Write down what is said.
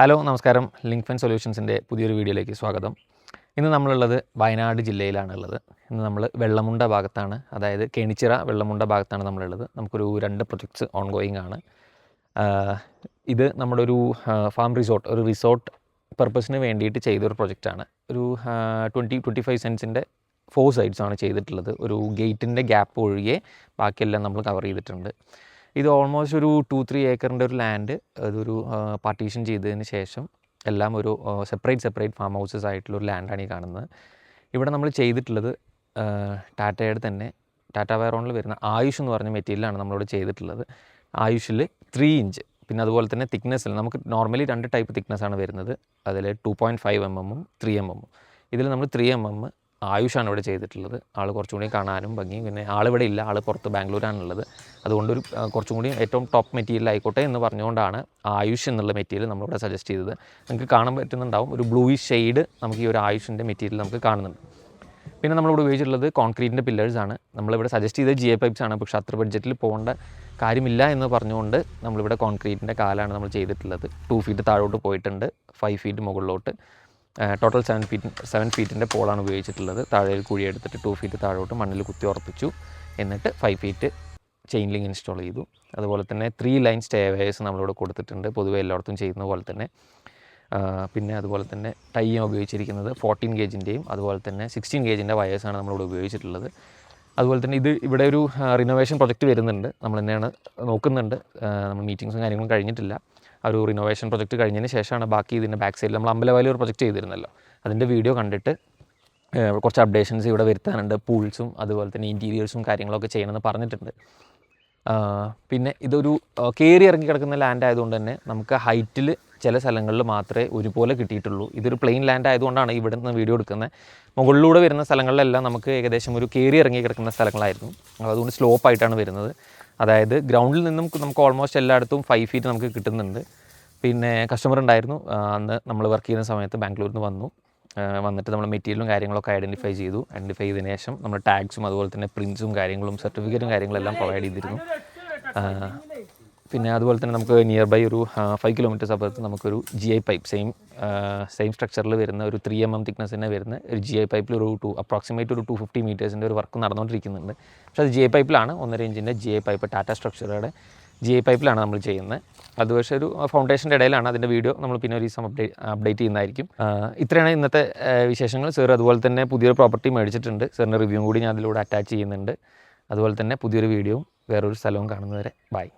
Hello നമസ്കാരം. Link ഫെൻ സൊല്യൂഷൻസിൻ്റെ പുതിയൊരു വീഡിയോയിലേക്ക് സ്വാഗതം. ഇന്ന് നമ്മളുള്ളത് വയനാട് ജില്ലയിലാണുള്ളത്. ഇന്ന് നമ്മൾ വെള്ളമുണ്ട ഭാഗത്താണ്, അതായത് കെണിച്ചിറ വെള്ളമുണ്ട ഭാഗത്താണ് നമ്മളുള്ളത്. നമുക്കൊരു 2 പ്രൊജക്ട്സ് ഓൺഗോയിങ് ആണ്. ഇത് നമ്മുടെ ഒരു ഫാം റിസോർട്ട്, ഒരു റിസോർട്ട് പർപ്പസിന് വേണ്ടിയിട്ട് ചെയ്തൊരു പ്രൊജക്റ്റാണ്. ഒരു 20-25 സെൻസിൻ്റെ 4 സൈഡ്സാണ് ചെയ്തിട്ടുള്ളത്. ഒരു ഗേറ്റിൻ്റെ ഗ്യാപ്പ് ഒഴികെ ബാക്കിയെല്ലാം നമ്മൾ കവർ ചെയ്തിട്ടുണ്ട്. ഇത് ഓൾമോസ്റ്റ് ഒരു 2-3 ഏക്കറിൻ്റെ ഒരു ലാൻഡ് അതൊരു പാർട്ടീഷൻ ചെയ്തതിന് ശേഷം എല്ലാം ഒരു സെപ്പറേറ്റ് ഫാം ഹൗസസ് ആയിട്ടുള്ളൊരു ലാൻഡാണ് ഈ കാണുന്നത്. ഇവിടെ നമ്മൾ ചെയ്തിട്ടുള്ളത് ടാറ്റയുടെ തന്നെ ടാറ്റ വയറോണിൽ വരുന്ന ആയുഷ് എന്ന് പറഞ്ഞ മെറ്റീരിയലാണ് നമ്മളിവിടെ ചെയ്തിട്ടുള്ളത്. ആയുഷിൽ 3 ഇഞ്ച്, പിന്നെ അതുപോലെ തന്നെ തിക്നെസ്സിൽ നമുക്ക് നോർമലി 2 ടൈപ്പ് തിക്നെസ്സാണ് വരുന്നത്. അതിൽ 2.5 mm 3 mm. ഇതിൽ നമ്മൾ 3 mm ആയുഷാണ് ഇവിടെ ചെയ്തിട്ടുള്ളത്. ആൾ കുറച്ചും കൂടി കാണാനും ഭംഗി, പിന്നെ ആളിവിടെ ഇല്ല, ആൾ പുറത്ത് ബാംഗ്ലൂരാണുള്ളത്. അതുകൊണ്ടൊരു കുറച്ചും കൂടി ഏറ്റവും ടോപ്പ് മെറ്റീരിയൽ ആയിക്കോട്ടെ എന്ന് പറഞ്ഞുകൊണ്ടാണ് ആയുഷ് എന്നുള്ള മെറ്റീരിയൽ നമ്മളിവിടെ സജസ്റ്റ് ചെയ്തത്. നിങ്ങൾക്ക് കാണാൻ പറ്റുന്നുണ്ടാവും, ഒരു ബ്ലൂയിഷ് ഷെയ്ഡ് നമുക്ക് ഈ ഒരു ആയുഷിൻ്റെ മെറ്റീരിയൽ നമുക്ക് കാണുന്നുണ്ട്. പിന്നെ നമ്മളിവിടെ ഉപയോഗിച്ചിട്ടുള്ളത് കോൺക്രീറ്റിൻ്റെ പില്ലേഴ്സാണ്. നമ്മളിവിടെ സജസ്റ്റ് ചെയ്തത് GI പൈപ്പ്സ് ആണ്, പക്ഷേ അത്ര ബഡ്ജറ്റിൽ പോകേണ്ട കാര്യമില്ല എന്ന് പറഞ്ഞുകൊണ്ട് നമ്മളിവിടെ കോൺക്രീറ്റിൻ്റെ കാലാണ് നമ്മൾ ചെയ്തിട്ടുള്ളത്. 2 ഫീറ്റ് താഴോട്ട് പോയിട്ടുണ്ട്, 5 ഫീറ്റ് മുകളിലോട്ട്. ടോട്ടൽ 7 ഫീറ്റിൻ്റെ പോളാണ് ഉപയോഗിച്ചിട്ടുള്ളത്. താഴെ കുഴി എടുത്തിട്ട് 2 ഫീറ്റ് താഴോട്ട് മണ്ണിൽ കുത്തി ഉറപ്പിച്ചു. എന്നിട്ട് 5 ഫീറ്റ് ചെയിൻ ലിങ്ക് ഇൻസ്റ്റാൾ ചെയ്തു. അതുപോലെ തന്നെ 3 ലൈൻ സ്റ്റേവേഴ്സ് നമ്മളിവിടെ കൊടുത്തിട്ടുണ്ട്, പൊതുവെ എല്ലായിടത്തും ചെയ്യുന്ന പോലെ തന്നെ. പിന്നെ അതുപോലെ തന്നെ ടൈ ഉപയോഗിച്ചിരിക്കുന്നത് 14 ഗേജിൻ്റെയും അതുപോലെ തന്നെ 16 ഗേജിൻ്റെ വയേഴ്സാണ് നമ്മളിവിടെ ഉപയോഗിച്ചിട്ടുള്ളത്. അതുപോലെ തന്നെ ഇവിടെ ഒരു റിനോവേഷൻ പ്രൊജക്റ്റ് വരുന്നുണ്ട്, നമ്മൾ തന്നെയാണ് നോക്കുന്നുണ്ട്. നമ്മൾ മീറ്റിങ്സും കാര്യങ്ങളും കഴിഞ്ഞിട്ടില്ല. ഒരു റിനോവേഷൻ പ്രൊജക്റ്റ് കഴിഞ്ഞതിന് ശേഷമാണ് ബാക്കി ഇതിൻ്റെ ബാക്ക് സൈഡിൽ നമ്മൾ അമ്പലവയലിൽ ഒരു പ്രൊജക്റ്റ് ചെയ്തിരുന്നല്ലോ, അതിൻ്റെ വീഡിയോ കണ്ടിട്ട് കുറച്ച് അപ്ഡേഷൻസ് ഇവിടെ വരുത്താനുണ്ട്. പൂൾസും അതുപോലെ തന്നെ ഇൻറ്റീരിയേഴ്സും കാര്യങ്ങളൊക്കെ ചെയ്യണമെന്ന് പറഞ്ഞിട്ടുണ്ട്. പിന്നെ ഇതൊരു കയറി ഇറങ്ങി കിടക്കുന്ന ലാൻഡ് ആയതുകൊണ്ട് തന്നെ നമുക്ക് ഹൈറ്റിൽ ചില സ്ഥലങ്ങളിൽ മാത്രമേ ഒരുപോലെ കിട്ടിയിട്ടുള്ളൂ. ഇതൊരു പ്ലെയിൻ ലാൻഡ് ആയതുകൊണ്ടാണ് ഇവിടെ നിന്ന് വീഡിയോ എടുക്കുന്നത്. മുകളിലൂടെ വരുന്ന സ്ഥലങ്ങളിലെല്ലാം നമുക്ക് ഏകദേശം ഒരു കയറി ഇറങ്ങി കിടക്കുന്ന സ്ഥലങ്ങളായിരുന്നു. അതുകൊണ്ട് സ്ലോപ്പായിട്ടാണ് വരുന്നത്. അതായത് ഗ്രൗണ്ടിൽ നിന്നും നമുക്ക് ഓൾമോസ്റ്റ് എല്ലായിടത്തും 5 ഫീറ്റ് നമുക്ക് കിട്ടുന്നുണ്ട്. പിന്നെ കസ്റ്റമർ ഉണ്ടായിരുന്നു, അന്ന് നമ്മൾ വർക്ക് ചെയ്യുന്ന സമയത്ത് ബാംഗ്ലൂരിൽ നിന്ന് വന്നിട്ട് നമ്മൾ മെറ്റീരിയലും കാര്യങ്ങളൊക്കെ ഐഡൻറ്റിഫൈ ചെയ്തതിന് ശേഷം നമ്മൾ ടാഗ്സും അതുപോലെ തന്നെ പ്രിൻസും കാര്യങ്ങളും സർട്ടിഫിക്കറ്റും കാര്യങ്ങളെല്ലാം പ്രൊവൈഡ് ചെയ്തിരുന്നു. പിന്നെ അതുപോലെ തന്നെ നമുക്ക് നിയർ ബൈ ഒരു 5 കിലോമീറ്റേഴ്സ് അപ്പുറത്ത് നമുക്കൊരു GI പൈപ്പ് സെയിം സ്ട്രക്ചറിൽ വരുന്ന ഒരു 3 mm തിക്നെസ്സിനെ വരുന്ന ഒരു GI പൈപ്പിൽ അപ്രോക്സിമേറ്റ് ഒരു 250 മീറ്റേഴ്സിൻ്റെ ഒരു വർക്ക് നടന്നുകൊണ്ടിരിക്കുന്നുണ്ട്. പക്ഷേ അത് GI പൈപ്പിലാണ്, 1.5 ഇഞ്ചിൻ്റെ GI പൈപ്പ്, ടാറ്റ സ്ട്രക്ചറുടെ GI പൈപ്പിലാണ് നമ്മൾ ചെയ്യുന്നത്. അത് പക്ഷേ ഒരു ഫൗണ്ടേഷൻ്റെ ഇടയിലാണ്. അതിൻ്റെ വീഡിയോ നമ്മൾ പിന്നെ ഒരു ദിവസം അപ്ഡേറ്റ് ചെയ്യുന്നതായിരിക്കും. ഇത്രയാണ് ഇന്നത്തെ വിശേഷങ്ങൾ. സർ അതുപോലെ തന്നെ പുതിയൊരു പ്രോപ്പർട്ടി മേടിച്ചിട്ടുണ്ട്, സാറിൻ്റെ റിവ്യൂ കൂടി ഞാൻ അതിലൂടെ അറ്റാച്ച് ചെയ്യുന്നുണ്ട്. അതുപോലെ തന്നെ പുതിയൊരു വീഡിയോയും വേറൊരു സ്ഥലവും കാണുന്നവരെ ബൈ.